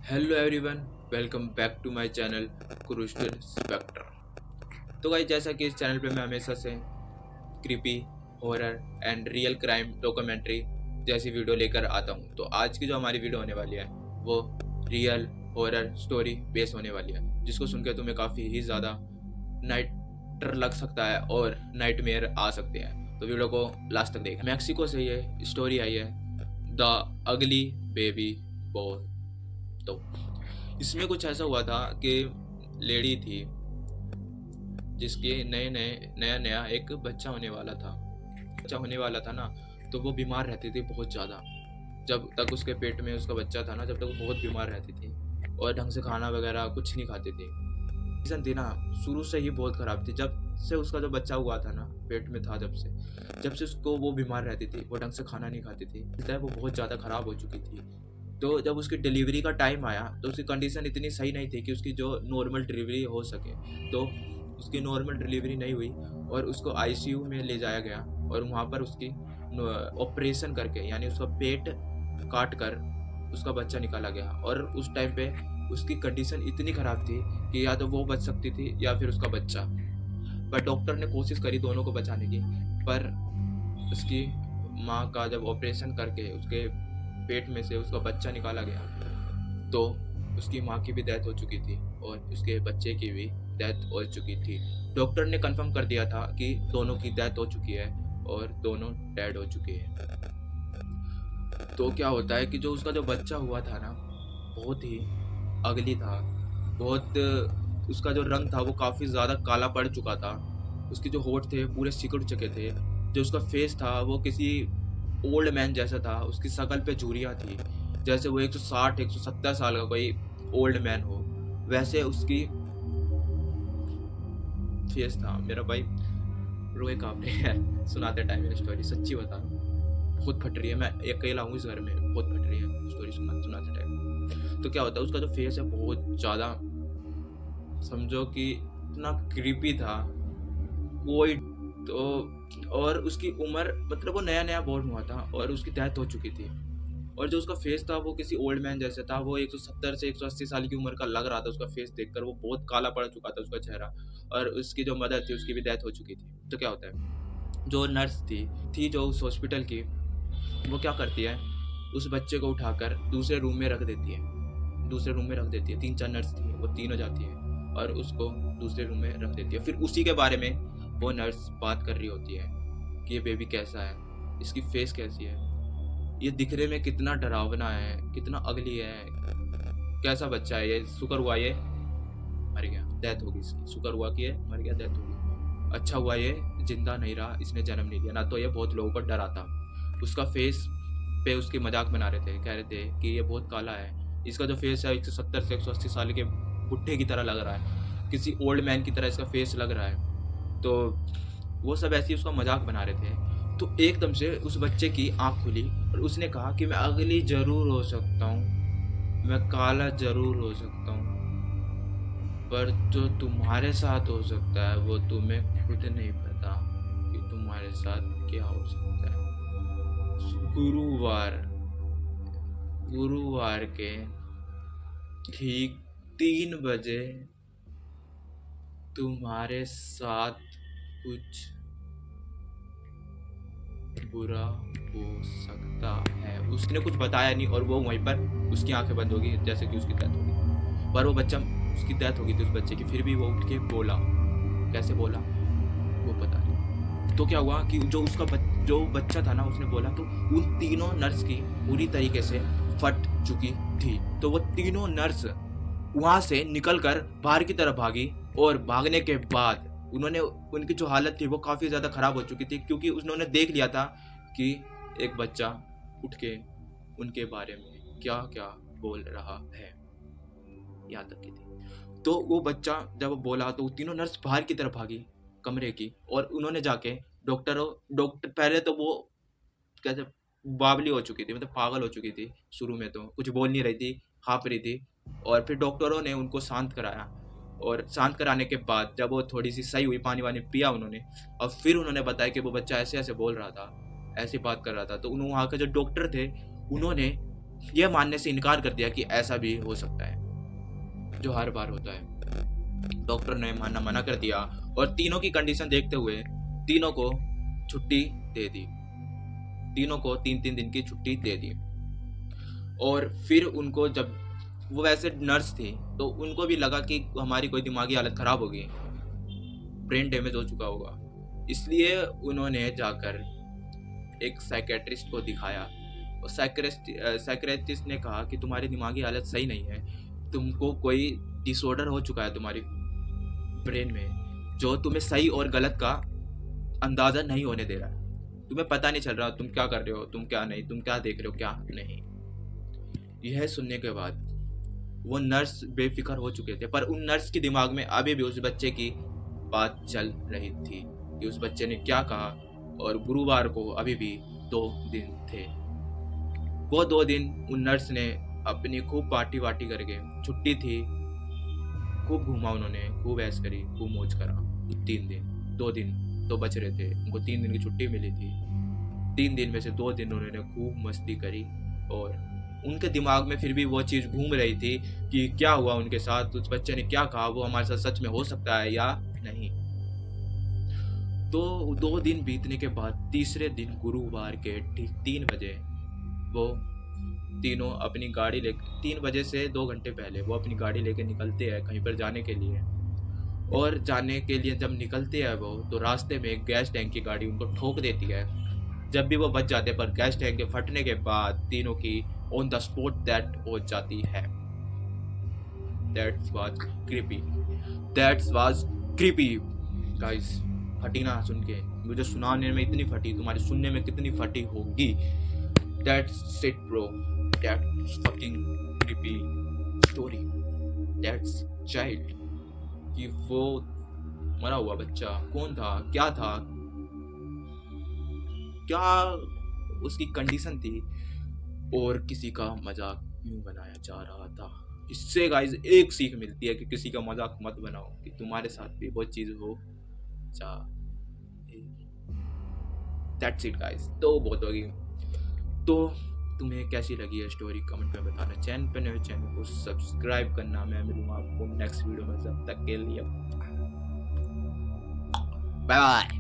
Hello everyone, welcome back to my channel Crystal Spectre. तो guys, जैसा कि इस चैनल पे मैं हमेशा से creepy, horror and real crime documentary जैसी वीडियो लेकर आता हूँ। तो आज की जो हमारी वीडियो होने वाली है वो रियल हॉरर स्टोरी बेस होने वाली है, जिसको सुनकर तुम्हें काफ़ी ही ज़्यादा नाइट लग सकता है और नाइटमेयर आ सकते हैं। तो वीडियो को लास्ट तक देखना। मैक्सिको से ये स्टोरी आई है, द अगली बेबी बॉय। तो इसमें कुछ ऐसा हुआ था कि लेडी थी जिसके नया नया एक बच्चा होने वाला था। ना, तो वो बीमार रहती थी बहुत ज़्यादा। जब तक उसके पेट में उसका बच्चा था ना, जब तक वो बहुत बीमार रहती थी और ढंग से खाना वगैरह कुछ नहीं खाती थी। कंडीशन थी ना, शुरू से ही बहुत ख़राब थी। जब से उसका जो बच्चा हुआ था ना, पेट में था जब से उसको वो बीमार रहती थी, वो ढंग से खाना नहीं खाती थी, वो बहुत ज़्यादा ख़राब हो चुकी थी। तो जब उसकी डिलीवरी का टाइम आया तो उसकी कंडीशन इतनी सही नहीं थी कि उसकी जो नॉर्मल डिलीवरी हो सके। तो उसकी नॉर्मल डिलीवरी नहीं हुई और उसको आईसीयू में ले जाया गया और वहाँ पर उसकी ऑपरेशन करके, यानी उसका पेट काट कर उसका बच्चा निकाला गया। और उस टाइम पे उसकी कंडीशन इतनी ख़राब थी कि या तो वो बच सकती थी या फिर उसका बच्चा। पर डॉक्टर ने कोशिश करी दोनों को बचाने की, पर उसकी माँ का जब ऑपरेशन करके उसके पेट में से उसका बच्चा निकाला गया तो उसकी माँ की भी डेथ हो चुकी थी और उसके बच्चे की भी डेथ हो चुकी थी। डॉक्टर ने कंफर्म कर दिया था कि दोनों की डेथ हो चुकी है और दोनों डेड हो चुके हैं। तो क्या होता है कि जो उसका जो बच्चा हुआ था ना, बहुत ही अगली था। बहुत उसका जो रंग था वो काफ़ी ज़्यादा काला पड़ चुका था। उसके जो होठ थे पूरे सिकुड़ चुके थे। जो उसका फेस था वो किसी ओल्ड मैन जैसा था। उसकी शक्ल पे झुर्रियाँ थी, जैसे वो 160 170 साल का कोई ओल्ड मैन हो, वैसे उसकी फेस था। मेरा भाई रोए काँप रहे हैं सुनाते टाइम ये स्टोरी, सच्ची बता रहा हूँ। बहुत फट रही है, मैं अकेला हूँ इस घर में, बहुत फट रही है स्टोरी सुनाते टाइम। तो क्या होता है, उसका जो फेस है बहुत ज़्यादा, समझो कि इतना क्रीपी था कोई। तो और उसकी उम्र, मतलब वो नया नया बॉर्न हुआ था और उसकी डेथ हो चुकी थी। और जो उसका फेस था वो किसी ओल्ड मैन जैसे था। वो 170 से 180 साल की उम्र का लग रहा था। उसका फेस देखकर वो बहुत काला पड़ चुका था उसका चेहरा। और उसकी जो मदर थी उसकी भी डेथ हो चुकी थी। तो क्या होता है, जो नर्स थी जो उस हॉस्पिटल की, वो क्या करती है, उस बच्चे को उठाकर दूसरे रूम में रख देती है। 3-4 नर्स थी, वो तीनों जाती है और उसको दूसरे रूम में रख देती है। फिर उसी के बारे में वो नर्स बात कर रही होती है कि ये बेबी कैसा है, इसकी फेस कैसी है, ये दिखने में कितना डरावना है, कितना अगली है, कैसा बच्चा है ये, शुक्र हुआ ये मर गया, डेथ होगी इसकी, शुक्र हुआ कि ये मर गया, डेथ होगी, अच्छा हुआ ये जिंदा नहीं रहा, इसने जन्म नहीं लिया, ना तो ये बहुत लोगों को डराता। उसका फेस पे उसकी मजाक बना रहे थे, कह रहे थे कि ये बहुत काला है, इसका जो फेस है 170 से 180 साल के बुढ़े की तरह लग रहा है, किसी ओल्ड मैन की तरह इसका फेस लग रहा है। तो वो सब ऐसे ही उसका मजाक बना रहे थे। तो एकदम से उस बच्चे की आँख खुली और उसने कहा कि मैं अगली ज़रूर हो सकता हूँ, मैं काला ज़रूर हो सकता हूँ, पर जो तुम्हारे साथ हो सकता है वो तुम्हें खुद नहीं पता कि तुम्हारे साथ क्या हो सकता है। गुरुवार गुरुवार के ठीक 3 बजे तुम्हारे साथ कुछ बुरा हो सकता है। उसने कुछ बताया नहीं और वो वहीं पर उसकी आंखें बंद होगी, जैसे कि उसकी डेथ होगी। पर वो बच्चा, उसकी डेथ हो गई थी उस बच्चे की, फिर भी वो उठ के बोला। कैसे बोला वो पता नहीं। तो क्या हुआ कि जो बच्चा था ना, उसने बोला तो उन तीनों नर्स की पूरी तरीके से फट चुकी थी। तो वो तीनों नर्स वहां से निकलकर बाहर की तरफ भागी और भागने के बाद उनकी जो हालत थी वो काफ़ी ज़्यादा ख़राब हो चुकी थी, क्योंकि उन्होंने देख लिया था कि एक बच्चा उठ के उनके बारे में क्या क्या बोल रहा है, यहाँ तक की थी। तो वो बच्चा जब बोला तो तीनों नर्स बाहर की तरफ भागी कमरे की, और उन्होंने जाके डॉक्टर पहले तो वो कैसे बावली हो चुकी थी, मतलब पागल हो चुकी थी। शुरू में तो कुछ बोल नहीं रही थी, हाँफ रही थी। और फिर डॉक्टरों ने उनको शांत कराया और शांत कराने के बाद जब वो थोड़ी सी सही हुई, पानी वानी पिया उन्होंने, और फिर उन्होंने बताया कि वो बच्चा ऐसे ऐसे बोल रहा था, ऐसी बात कर रहा था। तो वहाँ के जो डॉक्टर थे उन्होंने यह मानने से इनकार कर दिया कि ऐसा भी हो सकता है, जो हर बार होता है। डॉक्टर ने मानना मना कर दिया और तीनों की कंडीशन देखते हुए तीनों को छुट्टी दे दी। तीनों को 3-3 दिन की छुट्टी दे दी। और फिर उनको, जब वो वैसे नर्स थी तो उनको भी लगा कि हमारी कोई दिमागी हालत खराब होगी, ब्रेन डैमेज हो चुका होगा, इसलिए उन्होंने जाकर एक साइकेट्रिस्ट को दिखाया। और साइकेट्रिस्ट ने कहा कि तुम्हारी दिमागी हालत सही नहीं है, तुमको कोई डिसऑर्डर हो चुका है तुम्हारी ब्रेन में, जो तुम्हें सही और गलत का अंदाजा नहीं होने दे रहा है। तुम्हें पता नहीं चल रहा तुम क्या कर रहे हो, तुम क्या नहीं, तुम क्या देख रहे हो, क्या नहीं। यह सुनने के बाद वो नर्स बेफिक्र हो चुके थे, पर उन नर्स के दिमाग में अभी भी उस बच्चे की बात चल रही थी कि उस बच्चे ने क्या कहा। और गुरुवार को अभी भी 2 दिन थे। वो 2 दिन उन नर्स ने अपनी खूब पार्टी वार्टी करके, छुट्टी थी, खूब घूमा उन्होंने, खूब ऐश करी, खूब मौज करा। 2 दिन तो बच रहे थे, उनको 3 दिन की छुट्टी मिली थी। 3 दिन में से 2 दिन उन्होंने खूब मस्ती करी और उनके दिमाग में फिर भी वो चीज़ घूम रही थी कि क्या हुआ उनके साथ, उस बच्चे ने क्या कहा, वो हमारे साथ सच में हो सकता है या नहीं। तो 2 दिन बीतने के बाद तीसरे दिन गुरुवार के ठीक 3 बजे वो तीनों अपनी गाड़ी ले 3 बजे से 2 घंटे पहले वो अपनी गाड़ी लेके निकलते हैं कहीं पर जाने के लिए। और जाने के लिए जब निकलते हैं वो, तो रास्ते में एक गैस टैंक की गाड़ी उनको ठोक देती है। जब भी वो बच जाते हैं, पर गैस टैंक के फटने के बाद तीनों की ऑन द स्पॉट डेथ हो जाती है। That was creepy. That was creepy, guys. फटी ना सुन के, मुझे सुनाने में इतनी फटी, तुम्हारे सुनने में कितनी फटी होगी। That's it, bro. That's fucking creepy story. That's child. कि वो मरा हुआ बच्चा कौन था, क्या था, क्या उसकी कंडीशन थी, और किसी का मजाक क्यों बनाया जा रहा था। इससे गाइज एक सीख मिलती है कि किसी का मजाक मत बनाओ, कि तुम्हारे साथ भी वो चीज़ हो जाए। That's it guys. तो बहुत होगी। तो तुम्हें कैसी लगी है स्टोरी, कमेंट में बताना। चैनल पे नए, चैनल को सब्सक्राइब करना। मैं मिलूंगा आपको नेक्स्ट वीडियो में, तब तक के लिए बाय बाय।